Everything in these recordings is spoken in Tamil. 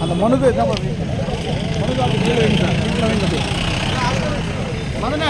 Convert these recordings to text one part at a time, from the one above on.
அந்த மனுக்கு என்ன மனுங்க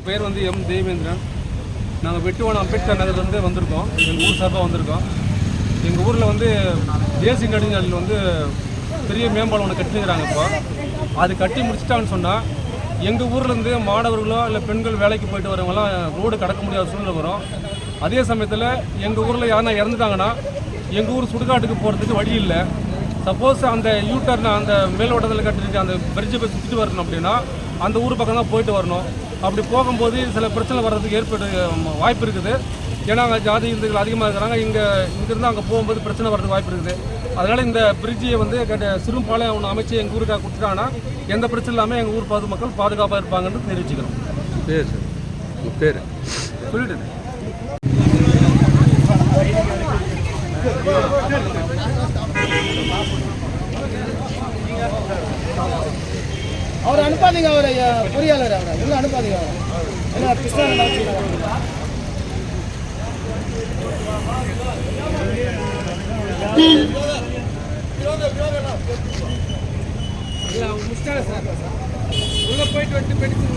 பேர் வந்து எம் தேவேந்திரன். நாங்கள் வெட்டுவான அம்பேத்கர் நகர்லேருந்து வந்திருக்கோம். எங்கள் ஊர் சார்பாக வந்திருக்கோம். எங்கள் ஊரில் வந்து தேசிய நெடுஞ்சாலையில் வந்து பெரிய மேம்பாலம் ஒன்று கட்டினுக்கிறாங்க. இப்போ அது கட்டி முடிச்சிட்டாங்கன்னு சொன்னால் எங்கள் ஊர்லேருந்து மாணவர்களோ இல்லை பெண்கள் வேலைக்கு போயிட்டு வரவங்களாம் ரோடு கடக்க முடியாத சூழ்நிலை வரும். அதே சமயத்தில் எங்கள் ஊரில் யாருன்னா இறந்துட்டாங்கன்னா எங்கள் ஊர் சுடுகாட்டுக்கு போகிறதுக்கு வழி இல்லை. சப்போஸ் அந்த யூட்டர்ன் அந்த மேலோட்டத்தில் கட்டிருக்க அந்த பிரிட்ஜை போய் சுற்றிட்டு வரணும் அப்படின்னா அந்த ஊர் பக்கம் தான் போயிட்டு வரணும். அப்படி போகும்போது சில பிரச்சனை வர்றதுக்கு வாய்ப்பு இருக்குது. ஏன்னா அங்கே ஜாதி இந்துக்கள் அதிகமாக இருக்கிறாங்க. இங்கேருந்து அங்கே போகும்போது பிரச்சனை வர்றதுக்கு வாய்ப்பு இருக்குது. அதனால் இந்த பிரிட்ஜியை வந்து சிறுபாளையம் ஒன்று அமைச்சு எங்கள் ஊருக்காக கொடுத்துட்டாங்கன்னா எந்த பிரச்சனை இல்லாமல் எங்கள் ஊர் பொதுமக்கள் பாதுகாப்பாக இருப்பாங்கன்னு தெரிவிச்சுக்கிறோம். பேர் சார் உங்கள் பேர் சொல்லிட்டு அவர் அனுப்பாதீங்க. அவர் பொறியாளர் அவரை உள்ள அனுப்பாதீங்க. அவர் கிருஷ்ணா சார் உள்ள போயிட்டு வந்து படிச்சு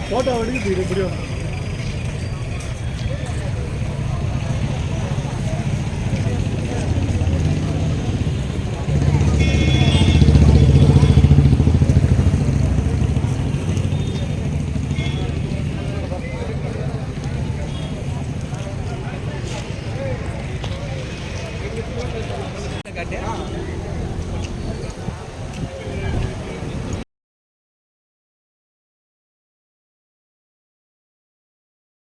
ஃபோட்டோ எடுத்து முடியும்.